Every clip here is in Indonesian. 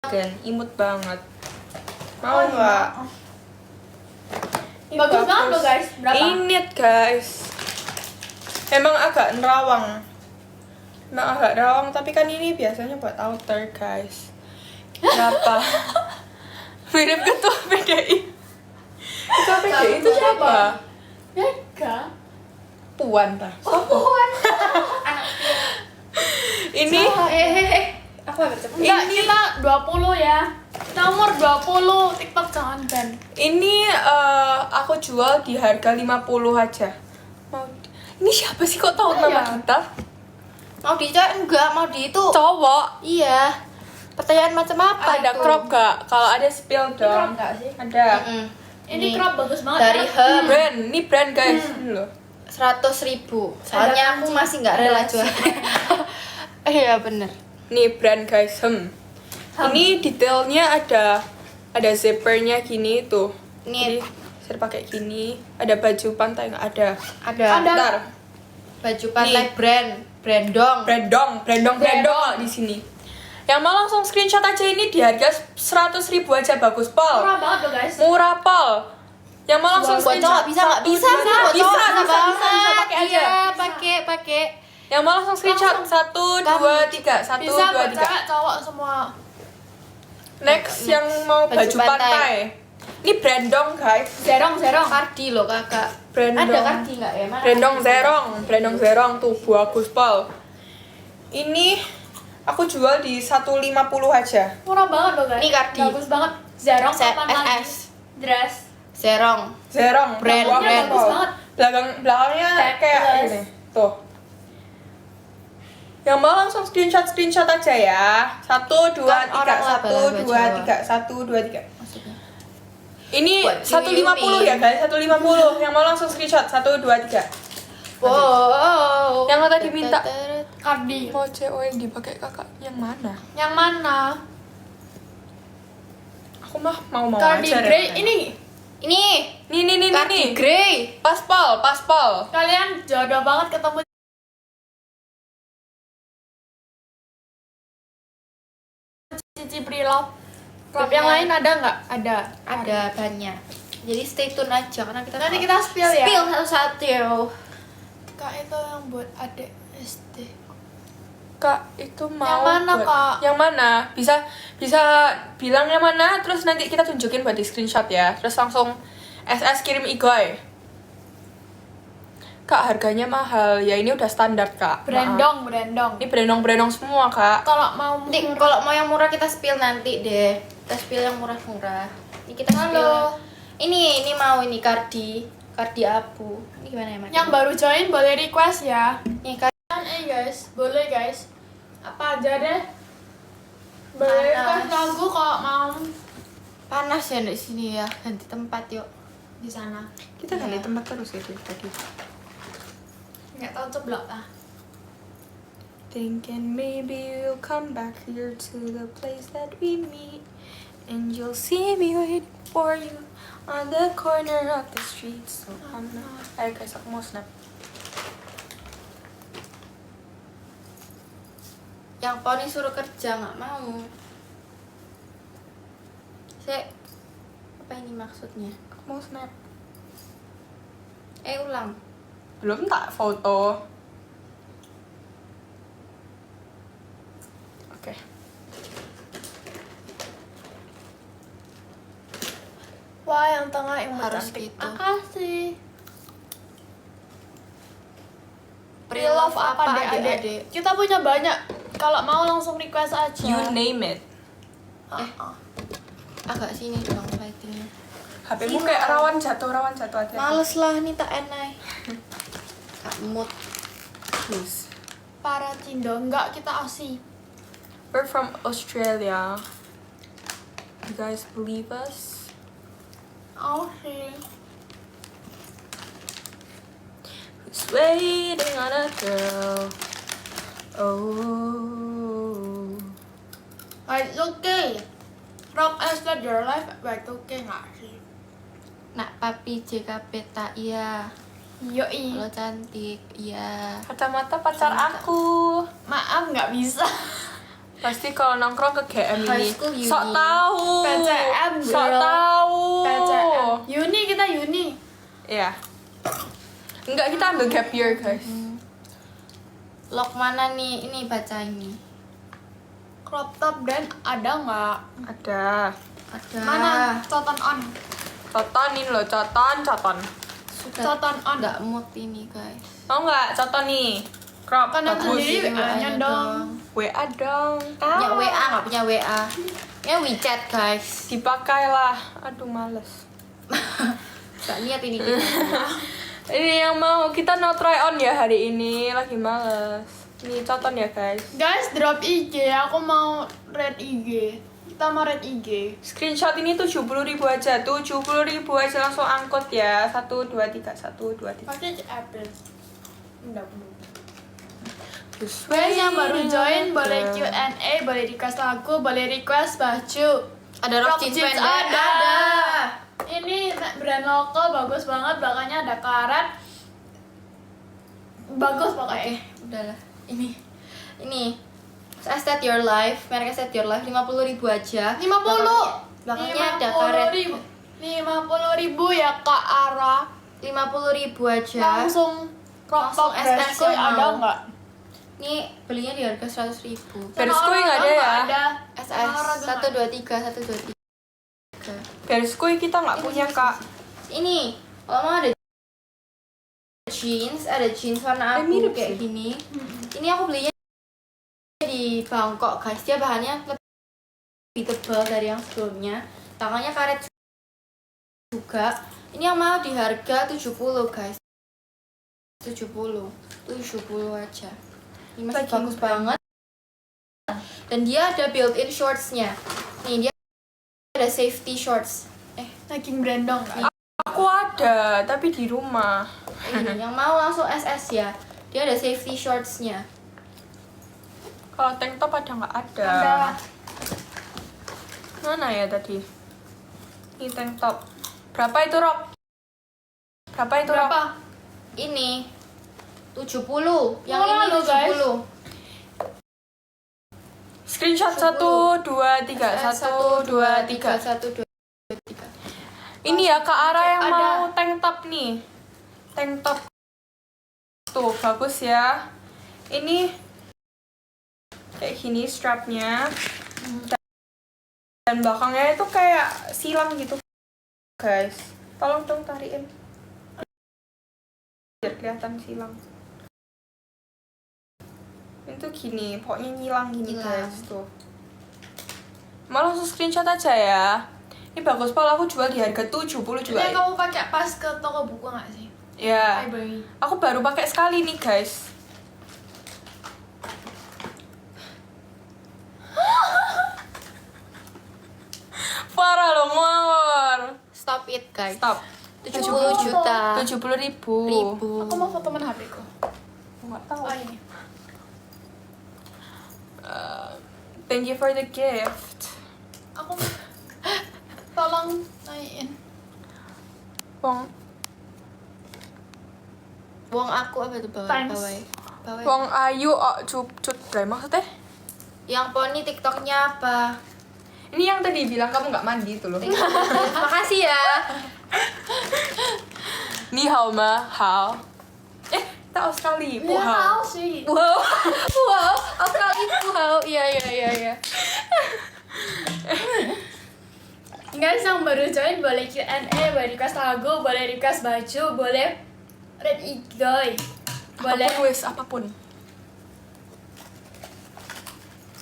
Dan imut banget. Mau nggak? Bagus banget loh guys. Berapa? Ini guys. Emang agak nerawang. Tapi kan ini biasanya buat outer guys. Berapa? Mirip ketua PDI. Ketua PDI itu siapa? Mega. Puan tah. Puan. Ini Aku agak cepet. Enggak, kita 20 ya. Kita umur 20, TikTok jangan ban. ini aku jual di harga 50 aja. Ini siapa sih kok tahu nama kita? Mau di enggak, mau di itu. Cowok. Iya. Pertanyaan macam apa Ada itu? crop gak? Kalau ada spill Crop dong. enggak sih? Ada. Ini crop bagus banget. Dari ya. Hem Ini brand guys. Ini loh. 100.000. Soalnya aku masih nggak rela jual. Iya bener. Nih brand guys. Ini detailnya ada zippernya gini tuh. Ini Jadi saya pakai gini. Ada baju pantai nggak ada? ada Bentar. baju pantai brandong. Brandong di sini. Yang mau langsung screenshot aja ini di harga 100.000 aja bagus pol. Murah banget loh guys. Murah pol. Yang mau langsung Buat cowok bisa nggak? Bisa satu, dua, sih, buat cowok bisa pakai aja. Iya, pakai. Yang mau langsung screenshot 1, 2, 3, 1, 2, Bisa buat 3. cewek cowok semua. Next yang mau Baju baju pantai. pantai. Ini brandong guys. Zerong. Kardi loh kakak. Brandong. Ada kardi nggak ya? Mana Brandong zerong tuh bagus pol. Ini aku jual di 150 aja. Murah banget loh guys. Ini kardi. Bagus banget. Zerong kapan lagi? FS. Dress. Zerong. Brand. Bagus banget. Belakangnya kayak Yes. gini. Tuh. Yang mau langsung screenshot aja ya. 1, 2, 3, orang 1, 2, laba-laba 3, 1, 2, 3. Maksudnya. Ini Buat 150 ya guys, 150. Yang mau langsung screenshot 1, 2, 3. Wow. Yang lo tadi minta. Kardi. Mau CO yang dipakai kakak yang mana? Yang mana? Aku mah mau Kardi aja. grey. Ren. Ini Nih. kardi grey. Pas pol. Kalian jodoh banget ketemu Cici Prilove. Crop yang lain ada nggak? Ada banyak. Jadi stay tune aja karena kita Nanti kita spill ya. spill satu-satu. Kak itu yang buat adik SD. Kak, itu mau Yang mana, buat- Kak? Yang mana? Bisa bilang yang mana, terus nanti kita tunjukin buat di screenshot ya. Terus langsung SS kirim Igoy. Kak, harganya mahal. Ya ini udah standar, Kak. Maaf. Brandong. Ini brandong semua, Kak. Kalau mau Nanti kalau mau yang murah kita spill nanti deh. Kita spill yang murah-murah. Ini kita spill. Halo. Ini mau ini kardi abu. Ini gimana ya, Mas? yang baru join boleh request ya. Ini kardi Guys, boleh guys. Apa aja deh. Boleh Panas. request lagu kalau mau panas ya di sini ya. Ganti tempat yuk. di sana. Kita ganti tempat terus ya dari tadi. Nggak tahu ceblok ah. Thinking maybe you'll come back here to the place that we meet, and you'll see me waiting for you on the corner of the street. So I'm not. Ayo guys, aku mau snap. Yang Poni suruh kerja nggak mau. Apa ini maksudnya? Aku mau snap. Ulang. Belum tak foto. Oke. Wah, yang tengah yang Harus cantik. gitu. Makasih. Pre-love Pre-love apa apa, adik-adik? adik-adik? Kita punya banyak. Kalau mau langsung request aja. You name it. Agak sini dong lightingnya. HP-mu kayak rawan jatuh aja. Males lah nih tak enak. Kak mood. Please. Para Cindo, enggak kita Aussie. We're from Australia. You guys believe us? Aussie. Who's waiting on a girl? Oh. It's okay. Rock as that your life, it's okay nggak sih? Nak papi JKP tak iya. Yoi. Lo cantik iya. Kacamata pacar aku. Maaf nggak bisa. Pasti kalau nongkrong ke GM High ini. school uni. Sok tahu. PCM, Sok girl. tahu. PCM. Uni kita uni. Iya. Enggak, kita ambil gap year, guys. Log mana nih? Ini baca ini. Crop top dan ada nggak? Ada. Ada. Mana? Cotton on. Cotonin loh, coton. Sudah Cotton on. nggak mood ini guys. Mau nggak coton nih? Crop Kan yang bagus. sendiri WA-nya WA-nya dong. WA dong. Punya WA nggak punya WA? Ya WeChat guys. Dipakai lah. Aduh, males. Gak niat ini kita. Ini yang mau kita no try on ya hari ini, lagi males. Ini coton ya guys. Guys, drop IG. Aku mau red IG. Kita mau red IG. Screenshot ini 70.000 aja, 70.000 aja langsung angkut ya. 1 2 3 1 2 3. Pakai April. Enggak belum. Terus Guys yang baru join boleh Q&A, boleh request lagu, boleh request baju. Ada rock jeans pendek. ada. Ini brand lokal bagus banget, belakangnya ada karet. Bagus pokoknya. Udahlah. Ini. I Set Your Life, merek Set Your Life 50.000 aja. 50. Belakangnya ada karet. 50.000 ya Kak Ara. 50.000 aja. Langsung crop top Langsung SS Bershka yang ada mau. nggak? Ini belinya di harga 100.000. Bershka nggak ada ya? Ada. SS 123 123. Berskui kita nggak punya kak. Ini kalau mau ada jeans warna abu mirip kayak sih. gini. Ini aku belinya di Bangkok guys. Dia bahannya lebih tebal dari yang sebelumnya. Tangannya karet juga. Ini yang mau di harga 70 guys. 70 aja. Ini masih Lagi bagus banget. Dan dia ada built-in shortsnya. Nih dia ada safety shorts. Daging brandong nggak? Aku ada, tapi di rumah. Ini yang mau langsung SS ya. Dia ada safety shortsnya. Kalau tank top ada nggak ada? Ada. Mana ya tadi? Ini tank top. Berapa itu rok? Berapa itu rok? Berapa? Ini 70. Yang Murah ini loh, guys. 70. Screenshot 1 2 3 1 2 3. 1 2 3. Ini ya Kak Ara yang Ada. mau tank top nih. Tank top. Tuh, bagus ya. Ini kayak gini strapnya. Dan belakangnya itu kayak silang gitu, guys. Tolong dong tariin. Biar kelihatan silang. Itu gini, pokoknya nyilang gini Nyilang. guys, tuh. Mau langsung screenshot aja ya. Ini bagus banget, aku jual di harga 70 juga. Ini kamu pakai pas ke toko buku nggak sih? Ya. Hai, Boy. Aku baru pakai sekali nih, guys. Parah loh, ngawur. Stop it guys. Stop. 70 juta. 70.000. Aku mau foto mana HP-ku. Nggak tahu. Oh ini. Thank you for the gift. Aku tolong naikin. Wong, Wong aku apa itu bawah? Thanks. Bawah. Wong Ayu, oh, cut, maksudnya? Yang poni TikToknya apa? Ini yang tadi bilang kamu nggak mandi itu loh. Makasih ya. Ni hao ma, hao. Kita Australia, Iya, puhao. tahu sih. Wow, wow, Australia wow, iya. Guys yang baru join boleh Q&A, boleh request lagu, boleh request baju, boleh red igoy, boleh. Apapun wes, apapun.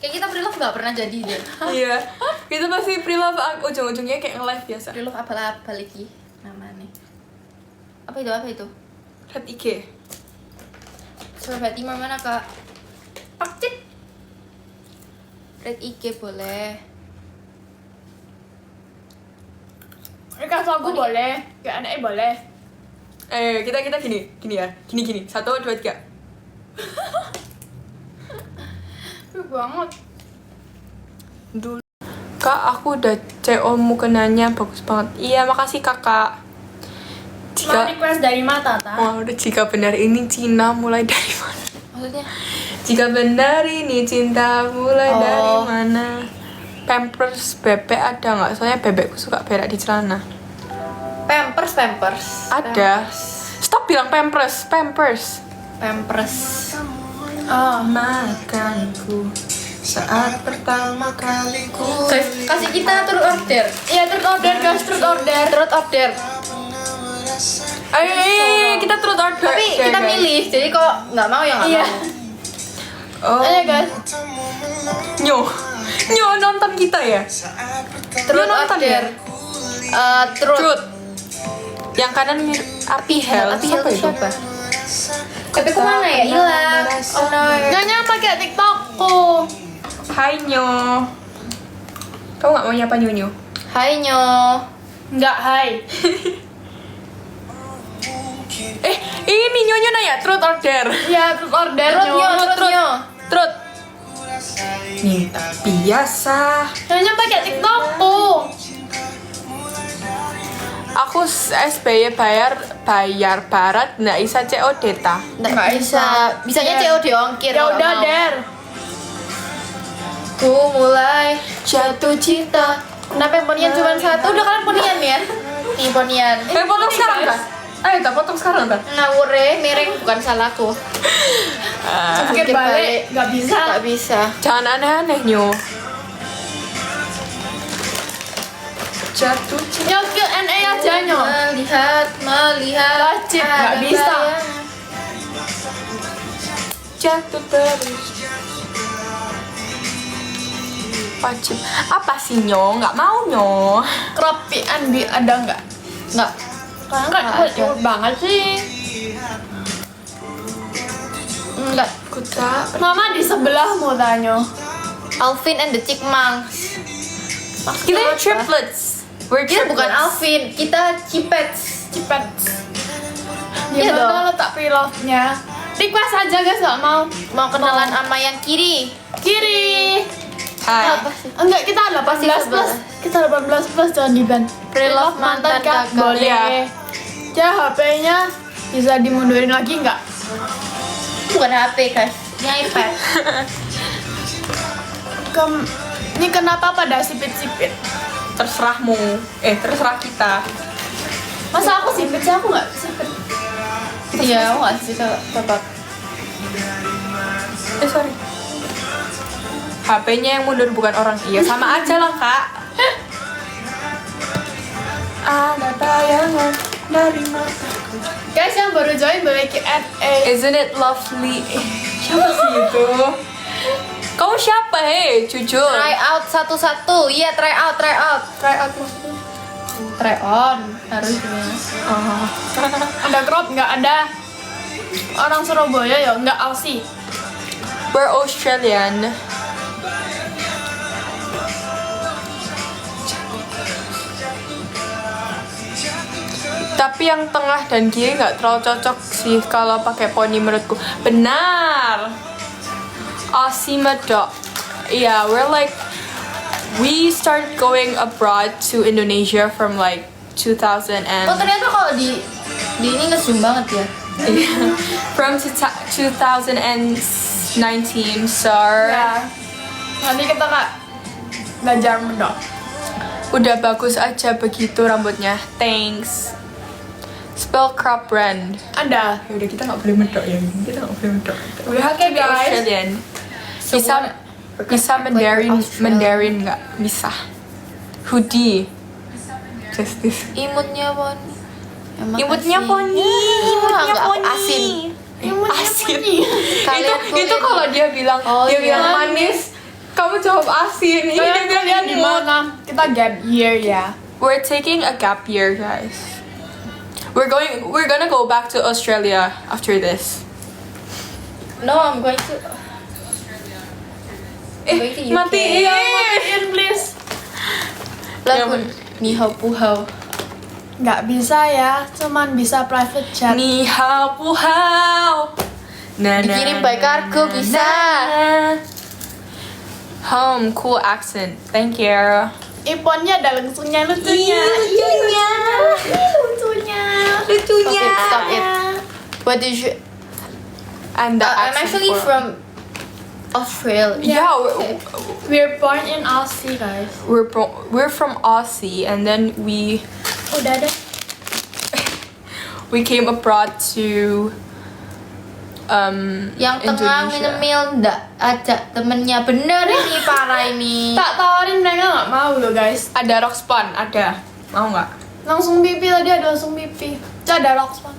Kayak kita pre-love nggak pernah jadi deh. Iya, kita pasti pre-love ujung-ujungnya kayak nge-live biasa. Pre-love apa lagi namanya? Apa itu? Red IG. Coba timur mana kak? Pakcik. Red IG boleh. Request lagu boleh, Q&A boleh. Kita gini ya. Gini. 1 2 3. Banget. Dulu. Kak, aku udah CO mukenanya bagus banget. Iya, makasih kakak. Mau request dari mata, ta? Jika benar ini Cina mulai dari mana? Maksudnya? Jika benar ini cinta mulai Oh. dari mana? Pampers bebek ada nggak? Soalnya bebekku suka berak di celana. Pampers. Ada. Stop bilang pampers. Pampers. Oh. Makanku saat pertama kali ku. Guys, kasih kita turut order. Iya, turut order guys, turut order. Turut order. Ayo, kita terus order. Tapi Ya, kita guys. milih, jadi kok nggak mau ya nggak Iya. mau. Oh, Ayo guys. Nyo nonton kita ya? Turut nonton order. Turut. Truth. Yang kanan mirip Api Hell. Tapi Hel Siapa itu? siapa? Tapi kemana ya? Hilang. Oh no. Nyonya pakai TikTokku. Hai Nyo. Kamu nggak mau nyapa Nyo? Hai Nyo. Enggak, hai. Ini Nyonya nanya truth order. Iya, turut order. Turut Nyo, turut Nyo. Truth. Nih, tak biasa. Nyonya pakai TikTokku. Aku SBY bayar barat nggak bisa COD ta. Nggak bisa. Bisanya Ya. COD ongkir. Ya kalau udah, mau. Der. Ku mulai jatuh cinta. Kenapa yang ponian cuma satu? Udah kalian ponian ya? Nih ponian. Potong sekarang kan? Ayo tak potong sekarang kan? Ngawur miring bukan salahku. Mungkin balik, nggak bisa. Nggak bisa. Jangan aneh-aneh Nyo. Jatuh cinta. Nyo ke NA aja, Nyo. Melihat. Wajib, nggak ada bisa. bayangan. Jatuh terus. Wajib. Apa sih Nyo? Nggak mau Nyo. Crop PNB ada nggak? Nggak. Enggak, ada. banget sih. Enggak. Kuda. Mama di sebelahmu, Tanyo. Alvin and the Chipmunks. Kita yang triplets. We're Kita bukan triplets. Alvin, kita Cipets. Cepet. Iya Gimana dong. letak pilotnya? Request aja guys, nggak mau. Mau kenalan sama yang kiri. Kiri. Hai. Apa sih? Enggak, kita 18 plus. Kita 18 plus jangan di ban. Pre-love mantan kakak. Boleh. Iya. Ya HP-nya bisa dimundurin lagi nggak? Bukan HP guys, ini iPad. Ini kenapa pada sipit-sipit? Terserahmu. Terserah kita. Masa aku sipit sih? Aku nggak sipit. Iya, aku nggak sih tetap. Sorry. HP-nya yang mundur bukan orang. Iya, sama aja lah kak. Ada bayangan dari mataku. Guys yang baru join boleh Q&A. Isn't it lovely? Siapa sih itu? Kamu siapa jujur? Try out satu-satu, iya try out. Try out maksudnya? Try on harusnya. Oh. Ada crop nggak ada? Orang Surabaya ya nggak Aussie. We're Australian. Tapi yang tengah dan kiri nggak terlalu cocok sih kalau pakai poni menurutku. Benar. Aussie medok. Yeah, we started going abroad to Indonesia from like 2000 and Oh ternyata kalau di ini nge-zoom banget ya. from 2019, sir. Ya. Nanti kita kak belajar mendok. Udah bagus aja begitu rambutnya. Thanks. Spell crop brand. Ada. Ya udah kita nggak boleh medok ya. Kita nggak boleh medok. We have to Okay, be guys. Australian. Bisa Australia. Mandarin nggak bisa. Hoodie. Justice. Imutnya poni. Imutnya poni. Imutnya asin. Asin. Kalian itu kuliah kalau dia bilang Oh, dia iya. bilang manis, kamu jawab asin. Ini dia Kalian bilang kuliah di imut. mana? Kita gap year ya. We're taking a gap year, guys. We're gonna go back to Australia after this. No, I'm going to going to UK. Matiin. Matiin please. lagu Ni Hao Pu Hao. Nggak bisa ya, cuman bisa private chat. Ni hao pu hao. Na, na, Dikirim by cargo na, bisa. na. Home, cool accent. Thank you. Iponnya ada lucunya. Lucunya. Stop it. What did you? And the I'm accent actually for- from Australia. Yeah, We're born in Aussie, guys. we're from Aussie, and then we Udah deh. came abroad to Yang tengah Indonesia. ngemil ndak ajak temennya, bener ini parah ini. Tak tawarin mereka nggak mau loh, guys. Ada Roxpan, ada. Mau nggak? Langsung pipi tadi ada langsung pipi. Ada Roxpan.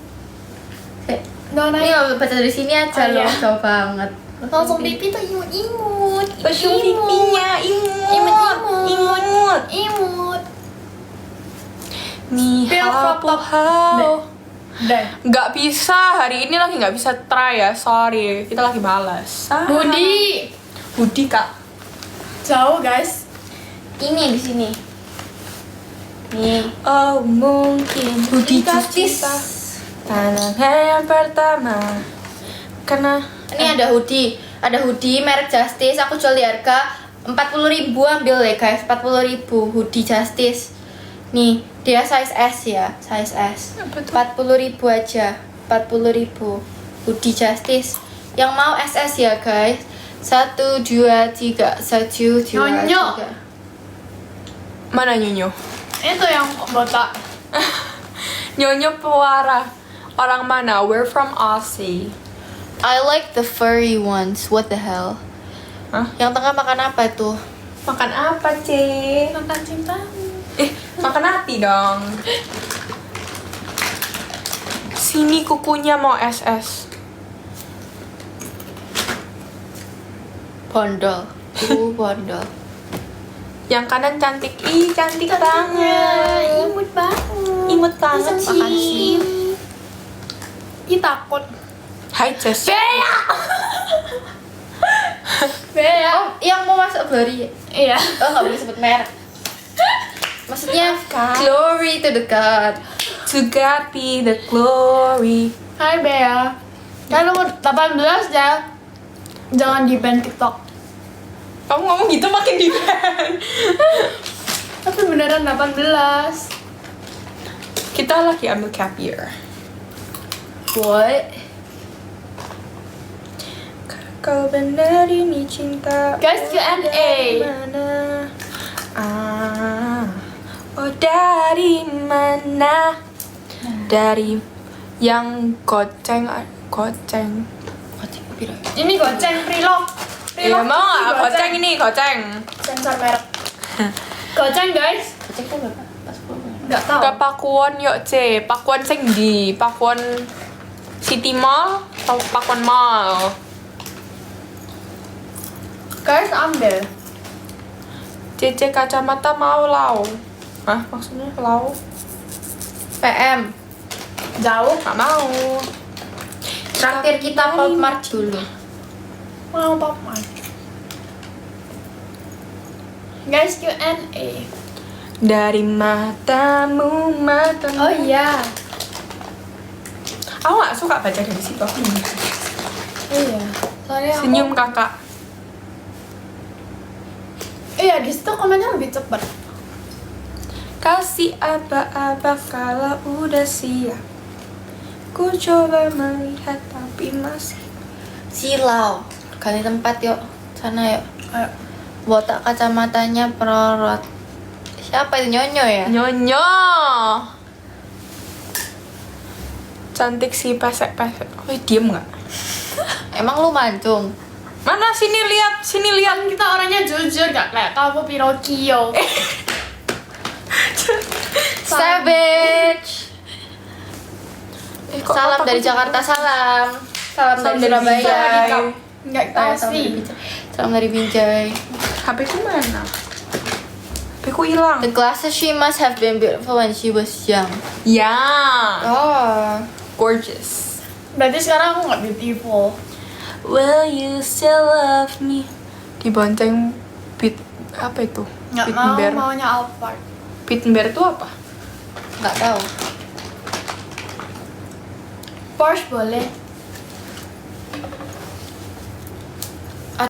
No, Ini nggak baca dari sini aja Oh, loh, iya. jauh banget. Langsung pipi tuh imut-imut. Langsung pipinya imut. Imut. Imut. Ni Biar crop top. hao. Deh. Nggak bisa, hari ini lagi nggak bisa try ya, sorry. Kita lagi malas. Budi. Budi kak. Jauh, guys. Ini di sini. Nih. Oh mungkin Budi jika Justice. cinta pandangan yang pertama. Karena Ini ada hoodie merek Justice. Aku jual di harga 40.000, ambil deh guys, 40.000 hoodie Justice. Nih, dia size S ya, size S. Apa tuh? 40.000 aja, 40.000 hoodie Justice. Yang mau SS ya guys. 1 2 3 1 2 Nyonyo. 3. mana Nyonyo? Itu yang botak. Nyonyo Pewara. Orang mana? We're from Aussie. I like the furry ones. What the hell? Hah? Yang tengah makan apa itu? Makan apa, Cek? Makan cintamu. Makan hati dong. Sini kukunya mau SS. Bondol. Bondol. Yang kanan cantik. Ih, cantik banget. Imut banget. Imut banget. Bisa Makasih. Ih, takut. Hai, Ces. Bea. Oh, yang mau masuk Glory. Iya. Oh, nggak boleh sebut merek. Maksudnya Kan. glory to the God. To God be the glory. Hai Bea. Kan umur 18 ya. Jangan di ban TikTok. Kamu ngomong gitu makin di ban. Tapi beneran 18. Kita lagi ambil gap year. What? Kau benar ini cinta. Guys, Q&A. Mana? Oh dari mana? Dari yang goceng. Koceng piro? Ini goceng Prilog. Iya mau nggak goceng ini goceng? Sensor merek. Goceng guys. Koceng itu berapa? Pas 10. Enggak tahu. Ke Pakuwon yuk C. Pakuwon sing di Pakuwon City Mall atau Pakuwon Mall? Guys, ambil. CC kacamata mau lau. Hah maksudnya lau? PM. Jauh. Nggak mau. Terakhir kita Popmart dulu. Mau Popmart. Guys, Q&A. Dari matamu. Oh iya. Aku nggak suka baca dari situ. Iya. Soalnya aku- Senyum kakak. Iya, di situ komennya lebih cepat. Kasih aba-aba kalau udah siap. Ku coba melihat tapi masih. Silau. Ganti tempat yuk. Sana yuk. Ayo. Botak kacamatanya perorot. Siapa itu Nyonyo ya? Nyonyo. Cantik sih pesek-pesek. Oh, diem nggak? Emang lu mancung? Mana sini lihat, sini lihat. Kan kita orangnya jujur, gak kayak kamu Pinocchio. Savage. Kok Salam otakku dari gitu? Jakarta, salam. Salam dari dari Surabaya. Binjai. Enggak Oh, tahu salam sih. dari Binjai. Salam dari Binjai. HP ku mana? HP ku hilang. The glasses she must have been beautiful when she was young. Ya, Oh. gorgeous. Berarti sekarang aku nggak beautiful. Will you still love me? Dibonceng Pit apa itu? Nggak mau, Pittenberg. maunya Alphard. Pittenberg itu apa? Nggak tahu. Porsche boleh.